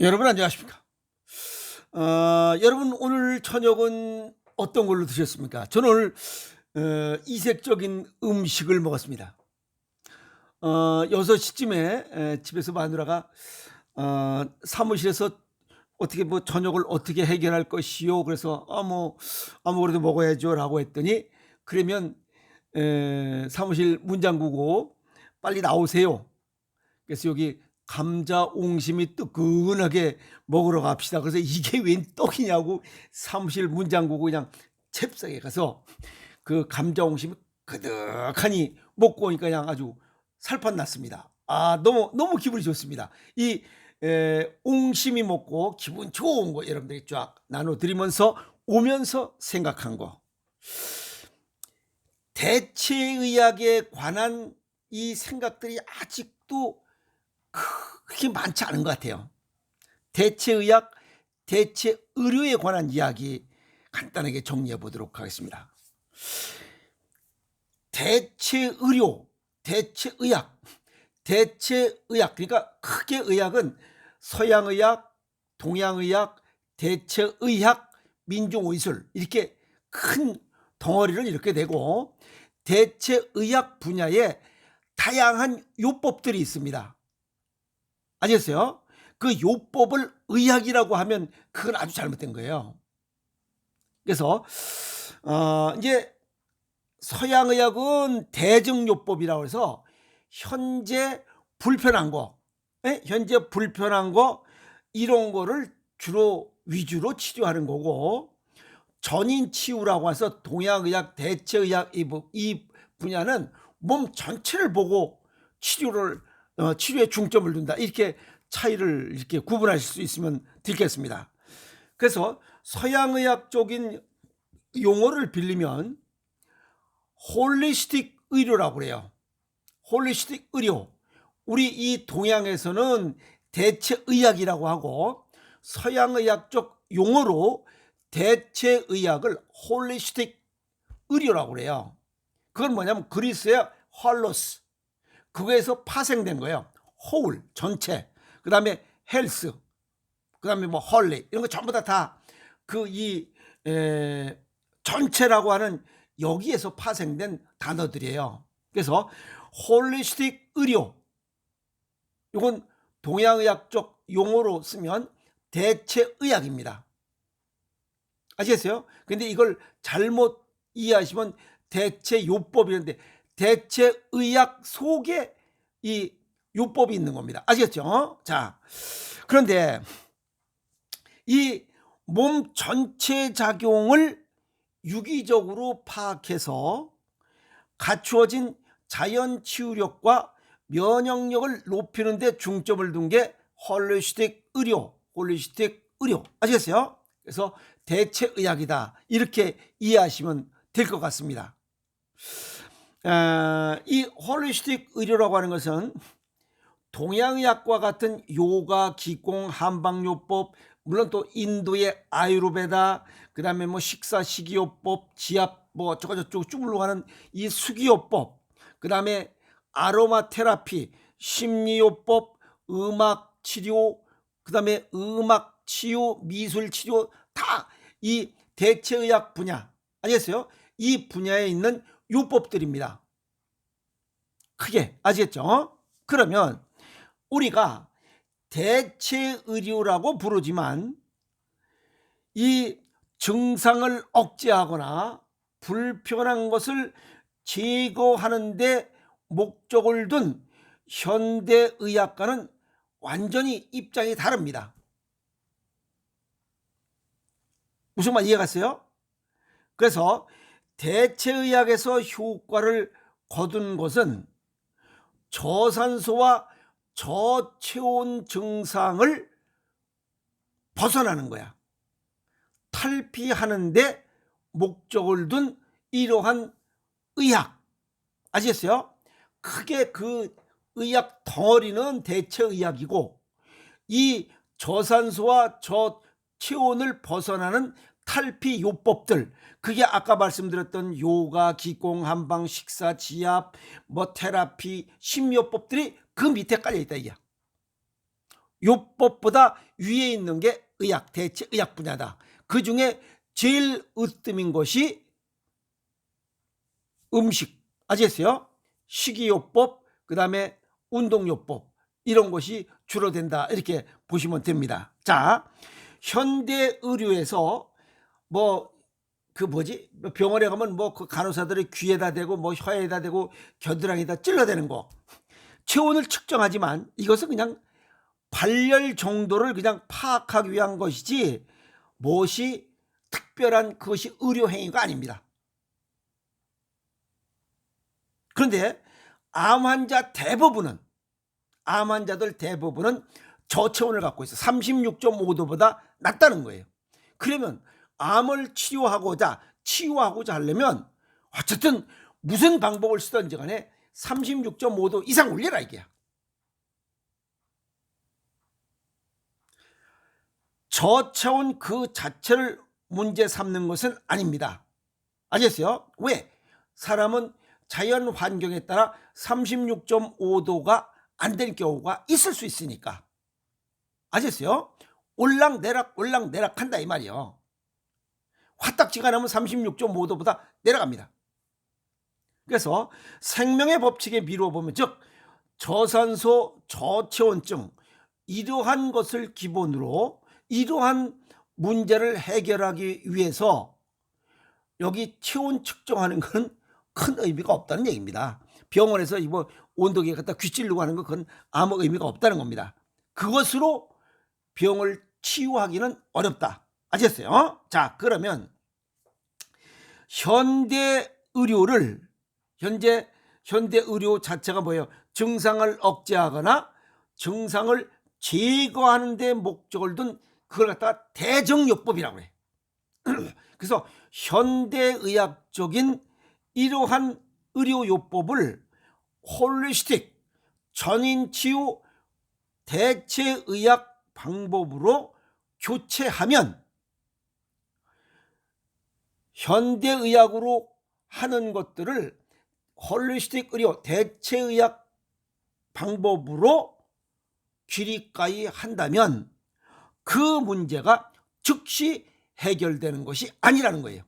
여러분 안녕하십니까? 여러분 오늘 저녁은 어떤 걸로 드셨습니까? 저는 오늘 이색적인 음식을 먹었습니다. 6시쯤에 집에서 마누라가 사무실에서 어떻게 뭐 "저녁을 어떻게 해결할 것이요?" 그래서 뭐 아무거나도 먹어야죠."라고 했더니 그러면 사무실 문 잠그고 "빨리 나오세요." 그래서 여기 감자 옹심이 뜨끈하게 먹으러 갑시다. 그래서 이게 웬 떡이냐고 사무실 문 잠그고 그냥 잽싸게 가서 그 감자 옹심이 그득하니 먹고 오니까 그냥 아주 살판 났습니다. 너무 기분이 좋습니다. 이 옹심이 먹고 기분 좋은 거 여러분들이 쫙 나눠 드리면서 오면서 생각한 거. 대체의학에 관한 이 생각들이 아직도 그렇게 많지 않은 것 같아요. 대체의학, 대체의료에 관한 이야기 간단하게 정리해 보도록 하겠습니다. 대체의료, 대체의학, 대체의학 그러니까 크게 의학은 서양의학, 동양의학, 대체의학, 민중의술 이렇게 큰 덩어리를 이렇게 되고 대체의학 분야에 다양한 요법들이 있습니다. 아시겠어요? 그 요법을 의학이라고 하면 그건 아주 잘못된 거예요. 그래서 인제 서양의학은 대증요법이라고 해서 현재 불편한 거, 현재 불편한 거 이런 거를 주로 위주로 치료하는 거고 전인 치유라고 해서 동양의학, 대체의학 이 분야는 몸 전체를 보고 치료에 중점을 둔다. 이렇게 차이를 이렇게 구분하실 수 있으면 좋겠습니다. 그래서 서양의학적인 용어를 빌리면 홀리스틱 의료라고 그래요. 홀리스틱 의료. 우리 이 동양에서는 대체의학이라고 하고 서양의학적 용어로 대체의학을 홀리스틱 의료라고 그래요. 그건 뭐냐면 그리스의 홀로스 그거에서 파생된 거예요. 홀 전체 그다음에 헬스 그다음에 뭐 헐리 이런 거 전부 다 그 이 전체라고 하는 여기에서 파생된 단어들이에요. 그래서 홀리스틱 의료 요건 동양의학적 용어로 쓰면 대체의학입니다. 아시겠어요? 근데 이걸 잘못 이해하시면 대체요법이었는데 대체의학 속에 이 요법이 있는 겁니다. 아시겠죠? 자, 그런데 이 몸 전체 작용을 유기적으로 파악해서 갖추어진 자연 치유력과 면역력을 높이는 데 중점을 둔 게 홀리스틱 의료. 아시겠어요? 그래서 대체의학이다. 이렇게 이해하시면 될 것 같습니다. 이 홀리스틱 의료라고 하는 것은 동양의학과 같은 요가, 기공, 한방요법, 물론 또 인도의 아유르베다, 그다음에 뭐 식사 식이요법, 지압 뭐 어쩌고저쩌고 쭉 물러가는 이 수기요법, 그다음에 아로마 테라피, 심리요법, 음악 치료, 그다음에 음악 치유, 미술 치료 다 이 대체의학 분야 아시겠어요? 이 분야에 있는 요법들입니다. 크게 아시겠죠? 그러면 우리가 대체의료라고 부르지만 이 증상을 억제하거나 불편한 것을 제거하는 데 목적을 둔 현대의학과는 완전히 입장이 다릅니다. 무슨 말 이해갔어요? 그래서 대체의학에서 효과를 거둔 것은 저산소와 저체온 증상을 벗어나는 거야. 탈피하는데 목적을 둔 이러한 의학. 아시겠어요? 크게 그 의학 덩어리는 대체의학이고 이 저산소와 저체온을 벗어나는 탈피 요법들 그게 아까 말씀드렸던 요가, 기공, 한방, 식사, 지압, 뭐 테라피, 심요법들이 그 밑에 깔려 있다 이게. 요법보다 위에 있는 게 의학, 대체 의학 분야다. 그 중에 제일 으뜸인 것이 음식, 아시겠어요? 식이요법, 그 다음에 운동요법, 이런 것이 주로 된다, 이렇게 보시면 됩니다. 자, 현대 의료에서 병원에 가면 그 간호사들이 귀에다 대고 혀에다 대고 겨드랑이에다 찔러대는 거, 체온을 측정하지만 이것은 그냥 발열 정도를 그냥 파악하기 위한 것이지 무엇이 특별한 그것이 의료 행위가 아닙니다. 그런데 암 환자들 대부분은 저체온을 갖고 있어. 36.5도보다 낮다는 거예요. 그러면 암을 치유하고자 하려면 어쨌든 무슨 방법을 쓰든지 간에 36.5도 이상 올려라, 이게야. 저체온 그 자체를 문제 삼는 것은 아닙니다. 아시겠어요? 왜? 사람은 자연 환경에 따라 36.5도가 안 될 경우가 있을 수 있으니까. 아시겠어요? 올락내락 한다, 이 말이요. 화딱지가 나면 36.5도보다 내려갑니다. 그래서 생명의 법칙에 미루어 보면, 즉 저산소 저체온증, 이러한 것을 기본으로 이러한 문제를 해결하기 위해서 여기 체온 측정하는 건 큰 의미가 없다는 얘기입니다. 병원에서 온도계 갖다 귀찔르고 하는 건 그건 아무 의미가 없다는 겁니다. 그것으로 병을 치유하기는 어렵다. 아셨어요? 자, 그러면 현대 의료 자체가 뭐예요? 증상을 억제하거나 증상을 제거하는 데 목적을 둔 그걸 갖다가 대정요법이라고 해. 그래서 현대의학적인 이러한 의료요법을 홀리스틱, 전인치유, 대체의학 방법으로 교체하면 현대의학으로 하는 것들을 홀리스틱 의료, 대체의학 방법으로 길이까지 한다면 그 문제가 즉시 해결되는 것이 아니라는 거예요.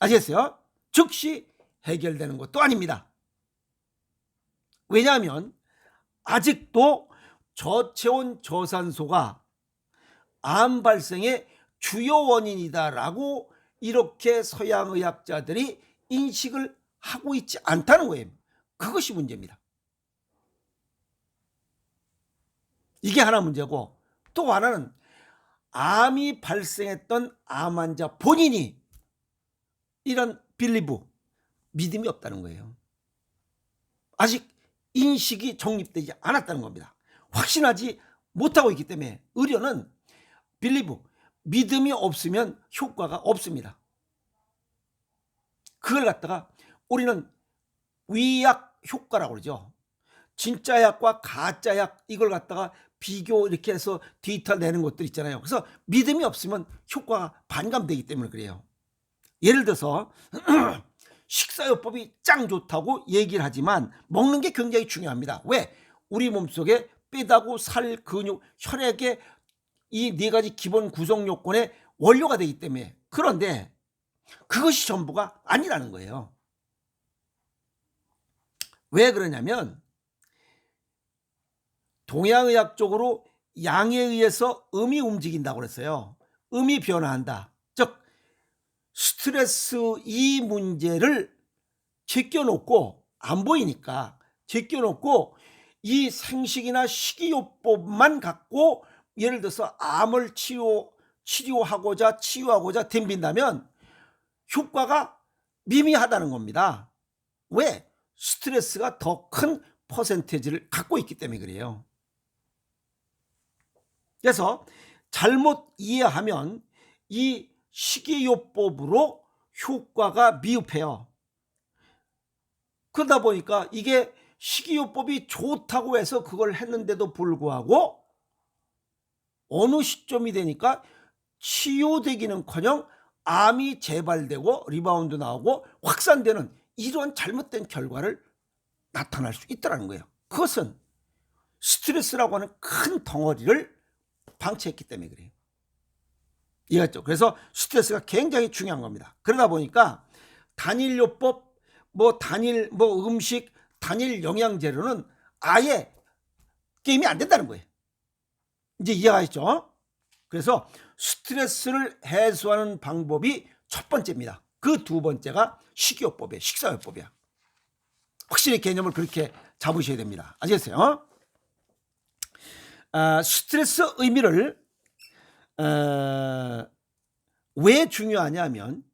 아시겠어요? 즉시 해결되는 것도 아닙니다. 왜냐하면 아직도 저체온 저산소가 암 발생의 주요 원인이다라고 이렇게 서양의학자들이 인식을 하고 있지 않다는 거예요. 그것이 문제입니다. 이게 하나 문제고, 또 하나는 암이 발생했던 암 환자 본인이 이런 믿음이 없다는 거예요. 아직 인식이 정립되지 않았다는 겁니다. 확신하지 못하고 있기 때문에 의료는 믿음이 없으면 효과가 없습니다. 그걸 갖다가 우리는 위약 효과라고 그러죠. 진짜 약과 가짜 약, 이걸 갖다가 비교 이렇게 해서 데이터 내는 것들 있잖아요. 그래서 믿음이 없으면 효과가 반감되기 때문에 그래요. 예를 들어서 식사요법이 짱 좋다고 얘기를 하지만 먹는 게 굉장히 중요합니다. 왜? 우리 몸속에 뼈다구, 살, 근육, 혈액의 이 네 가지 기본 구성 요건의 원료가 되기 때문에. 그런데 그것이 전부가 아니라는 거예요. 왜 그러냐면 동양의학적으로 양에 의해서 음이 움직인다고 그랬어요. 음이 변화한다. 즉 스트레스 이 문제를 제껴놓고, 안 보이니까 제껴놓고 이 생식이나 식이요법만 갖고 예를 들어서 암을 치유하고자 덤빈다면 효과가 미미하다는 겁니다. 왜? 스트레스가 더 큰 퍼센테이지를 갖고 있기 때문에 그래요. 그래서 잘못 이해하면 이 식이요법으로 효과가 미흡해요. 그러다 보니까 이게 식이요법이 좋다고 해서 그걸 했는데도 불구하고 어느 시점이 되니까 치유되기는커녕 암이 재발되고 리바운드 나오고 확산되는 이런 잘못된 결과를 나타날 수 있다는 거예요. 그것은 스트레스라고 하는 큰 덩어리를 방치했기 때문에 그래요. 이해했죠? 그래서 스트레스가 굉장히 중요한 겁니다. 그러다 보니까 단일요법, 단일 음식, 단일 영양제로는 아예 게임이 안 된다는 거예요. 이제 이해하셨죠? 그래서 스트레스를 해소하는 방법이 첫 번째입니다. 그 두 번째가 식이요법이에요. 식사요법이야. 확실히 개념을 그렇게 잡으셔야 됩니다. 아시겠어요? 스트레스 의미를 왜 중요하냐면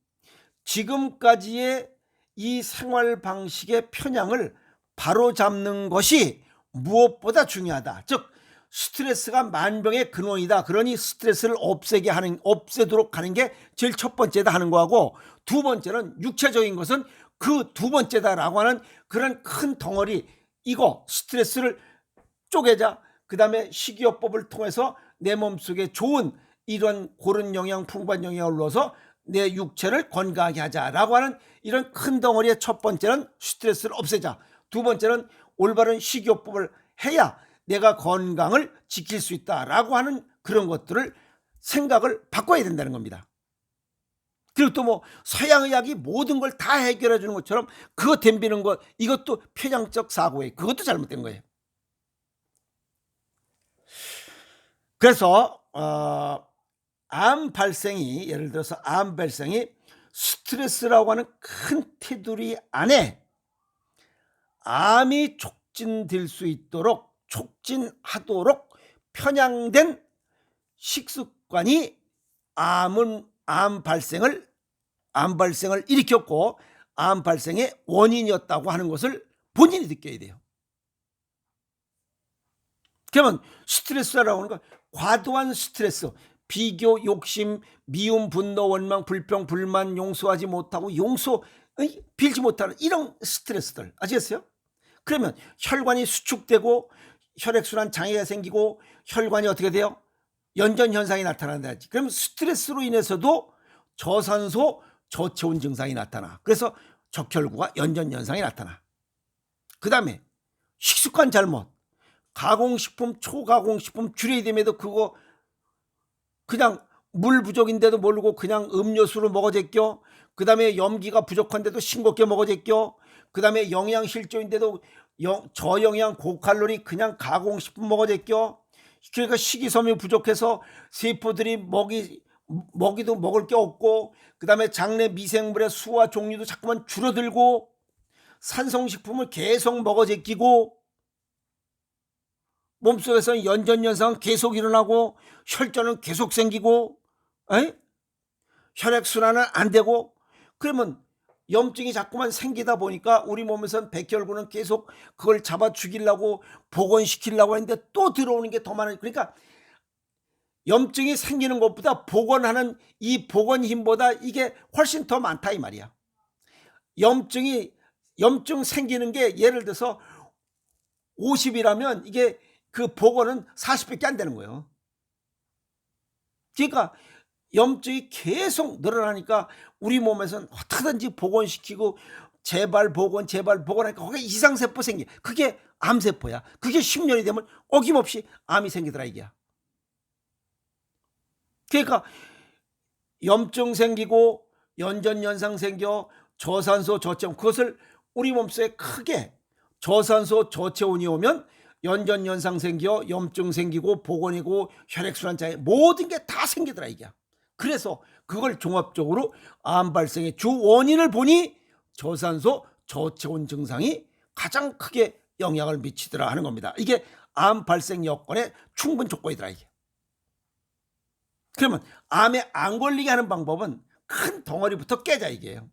지금까지의 이 생활 방식의 편향을 바로잡는 것이 무엇보다 중요하다. 즉 스트레스가 만병의 근원이다. 그러니 스트레스를 없애도록 하는 게 제일 첫 번째다 하는 거하고, 두 번째는 육체적인 것은 그 두 번째다라고 하는 그런 큰 덩어리, 이거 스트레스를 쪼개자. 그 다음에 식이요법을 통해서 내 몸속에 좋은 이런 고른 영양, 풍부한 영양을 넣어서 내 육체를 건강하게 하자라고 하는 이런 큰 덩어리의 첫 번째는 스트레스를 없애자. 두 번째는 올바른 식이요법을 해야 내가 건강을 지킬 수 있다라고 하는 그런 것들을 생각을 바꿔야 된다는 겁니다. 그리고 또 서양의학이 모든 걸 다 해결해 주는 것처럼 그거 덤비는 것, 이것도 편향적 사고예요. 그것도 잘못된 거예요. 그래서 암 발생이, 예를 들어서 암 발생이 스트레스라고 하는 큰 테두리 안에 암이 촉진될 수 있도록, 촉진하도록 편향된 식습관이 암 발생을 일으켰고 암 발생의 원인이었다고 하는 것을 본인이 느껴야 돼요. 그러면 스트레스라고 하는 건 과도한 스트레스, 비교, 욕심, 미움, 분노, 원망, 불평, 불만, 용서하지 못하고 빌지 못하는 이런 스트레스들, 아시겠어요? 그러면 혈관이 수축되고 혈액순환 장애가 생기고 혈관이 어떻게 돼요? 연전 현상이 나타난다. 그럼 스트레스로 인해서도 저산소 저체온 증상이 나타나. 그래서 적혈구가 연전 현상이 나타나. 그 다음에 식습관 잘못, 가공식품, 초가공식품 줄여야 됨에도 그거 그냥 물 부족인데도 모르고 그냥 음료수로 먹어제껴. 그 다음에 염기가 부족한데도 싱겁게 먹어제껴. 그 다음에 영양실조인데도 저영양 고칼로리 그냥 가공식품 먹어제껴. 그러니까 식이섬유 부족해서 세포들이 먹이도 먹을 게 없고, 그 다음에 장내 미생물의 수와 종류도 자꾸만 줄어들고, 산성식품을 계속 먹어제끼고, 몸속에서 연전현상은 계속 일어나고, 혈전은 계속 생기고, 혈액순환은 안 되고, 그러면 염증이 자꾸만 생기다 보니까 우리 몸에서는 백혈구는 계속 그걸 잡아 죽이려고 복원시키려고 하는데 또 들어오는 게 더 많아요. 그러니까 염증이 생기는 것보다 복원하는 이 복원 힘보다 이게 훨씬 더 많다 이 말이야. 염증 생기는 게 예를 들어서 50이라면 이게 그 복원은 40밖에 안 되는 거예요. 그러니까 염증이 계속 늘어나니까 우리 몸에서는 어떻게든지 복원시키고 재발 복원하니까 거기에 이상세포 생겨. 그게 암세포야. 그게 10년이 되면 어김없이 암이 생기더라 이게야. 그러니까 염증 생기고 연전현상 생겨, 저산소 저체온, 그것을 우리 몸속에 크게 저산소 저체온이 오면 연전현상 생겨, 염증 생기고 복원이고 혈액순환 장애, 모든 게 다 생기더라 이게. 그래서 그걸 종합적으로 암 발생의 주 원인을 보니 저산소 저체온 증상이 가장 크게 영향을 미치더라 하는 겁니다. 이게 암 발생 여건의 충분 조건이더라 이게. 그러면 암에 안 걸리게 하는 방법은 큰 덩어리부터 깨자 이게요.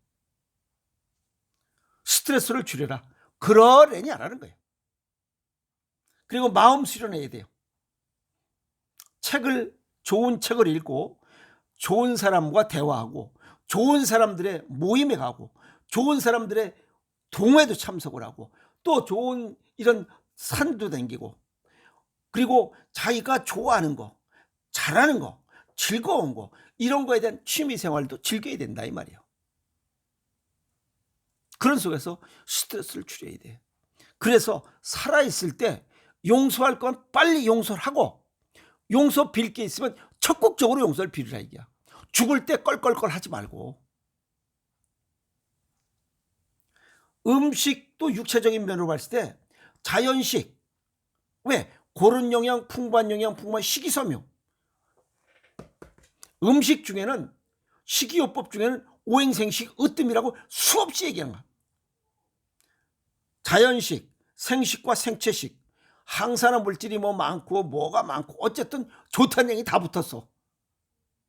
스트레스를 줄여라. 그러려니 안 하는 거예요. 그리고 마음 수련해야 돼요. 좋은 책을 읽고 좋은 사람과 대화하고 좋은 사람들의 모임에 가고 좋은 사람들의 동호회도 참석을 하고 또 좋은 이런 산도 다니고, 그리고 자기가 좋아하는 거, 잘하는 거, 즐거운 거, 이런 거에 대한 취미생활도 즐겨야 된다 이 말이에요. 그런 속에서 스트레스를 줄여야 돼. 그래서 살아있을 때 용서할 건 빨리 용서를 하고, 용서 빌 게 있으면 적극적으로 용서를 빌으라 이게야. 죽을 때 껄껄껄 하지 말고. 음식도 육체적인 면으로 봤을 때 자연식, 왜? 고른 영양, 풍부한 영양, 풍부한 식이섬유. 음식 중에는, 식이요법 중에는 오행생식, 으뜸이라고 수없이 얘기하는 거야. 자연식, 생식과 생체식, 항산화 물질이 뭐 많고 뭐가 많고 어쨌든 좋다는 얘기 다 붙었어.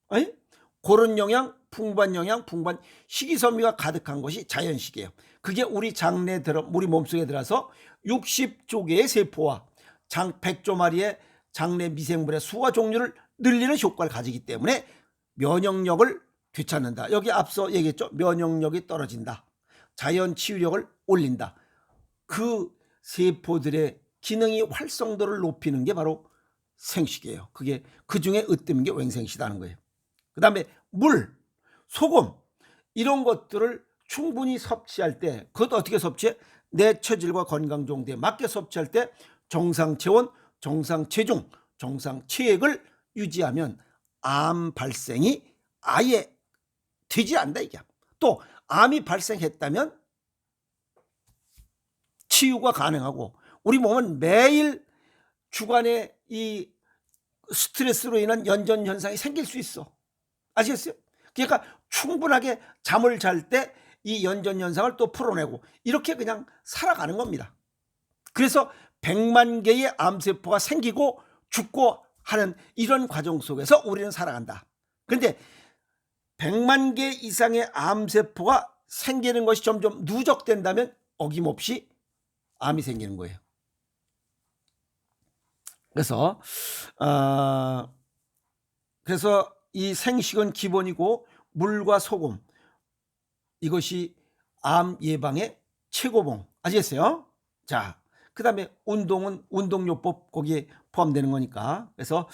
아니? 고른 영양, 풍부한 영양, 풍부한 식이섬유가 가득한 것이 자연식이에요. 그게 우리 장내에 우리 몸속에 들어서 60조 개의 세포와 100조 마리의 장내 미생물의 수와 종류를 늘리는 효과를 가지기 때문에 면역력을 되찾는다. 여기 앞서 얘기했죠. 면역력이 떨어진다. 자연 치유력을 올린다. 그 세포들의 기능이 활성도를 높이는 게 바로 생식이에요. 그게 그중에 으뜸인 게 오행생식이라는 거예요. 그 다음에 물, 소금 이런 것들을 충분히 섭취할 때, 그것도 어떻게 섭취해? 내 체질과 건강 정도에 맞게 섭취할 때 정상 체온, 정상 체중, 정상 체액을 유지하면 암 발생이 아예 되지 않는다 이게. 또 암이 발생했다면 치유가 가능하고, 우리 몸은 매일 주간에 이 스트레스로 인한 연전 현상이 생길 수 있어. 아시겠어요? 그러니까 충분하게 잠을 잘 때 이 연전 현상을 또 풀어내고 이렇게 그냥 살아가는 겁니다. 그래서 100만 개의 암세포가 생기고 죽고 하는 이런 과정 속에서 우리는 살아간다. 그런데 100만 개 이상의 암세포가 생기는 것이 점점 누적된다면 어김없이 암이 생기는 거예요. 그래서 이 생식은 기본이고 물과 소금, 이것이 암 예방의 최고봉. 아시겠어요? 자, 그 다음에 운동은 운동요법 거기에 포함되는 거니까. 그래서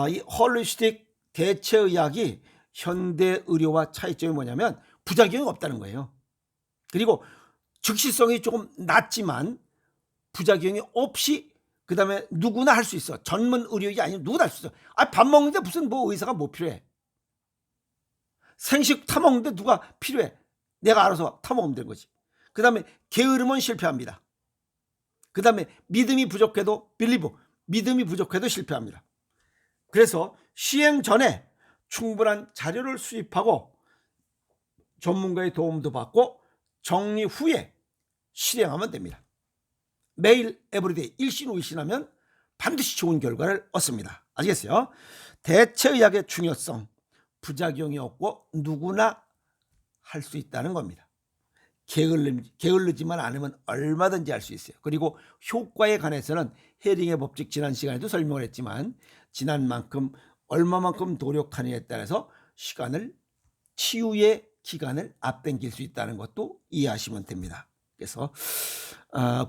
이 홀리스틱 대체의학이 현대 의료와 차이점이 뭐냐면 부작용이 없다는 거예요. 그리고 즉시성이 조금 낮지만 부작용이 없이, 그 다음에 누구나 할 수 있어. 전문 의료인이 아니면 누구나 할 수 있어. 밥 먹는데 무슨 뭐 의사가 뭐 필요해? 생식 타먹는데 누가 필요해? 내가 알아서 타먹으면 되는 거지. 그 다음에 게으름은 실패합니다. 그 다음에 믿음이 부족해도 믿음이 부족해도 실패합니다. 그래서 시행 전에 충분한 자료를 수집하고 전문가의 도움도 받고 정리 후에 실행하면 됩니다. 매일 에브리데이 일신후일신하면 반드시 좋은 결과를 얻습니다. 아시겠어요? 대체의학의 중요성, 부작용이 없고 누구나 할 수 있다는 겁니다. 게을르지만 않으면 얼마든지 할 수 있어요. 그리고 효과에 관해서는 헤링의 법칙 지난 시간에도 설명을 했지만 지난 만큼 얼마만큼 노력하느냐에 따라서 치유의 기간을 앞당길 수 있다는 것도 이해하시면 됩니다. 그래서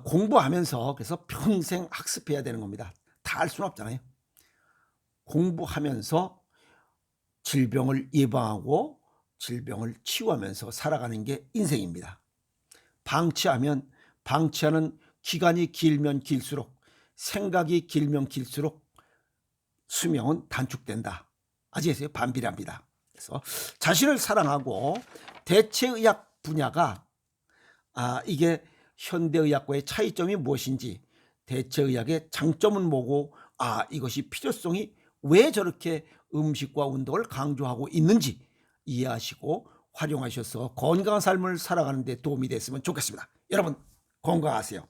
공부하면서 그래서 평생 학습해야 되는 겁니다. 다 할 수는 없잖아요. 공부하면서 질병을 예방하고 질병을 치유하면서 살아가는 게 인생입니다. 방치하는 기간이 길면 길수록, 생각이 길면 길수록 수명은 단축된다. 아시겠어요? 반비례합니다. 그래서 자신을 사랑하고 대체의학 분야가 이게 현대의학과의 차이점이 무엇인지, 대체의학의 장점은 뭐고 이것이 필요성이 왜 저렇게 음식과 운동을 강조하고 있는지 이해하시고 활용하셔서 건강한 삶을 살아가는 데 도움이 됐으면 좋겠습니다. 여러분 건강하세요.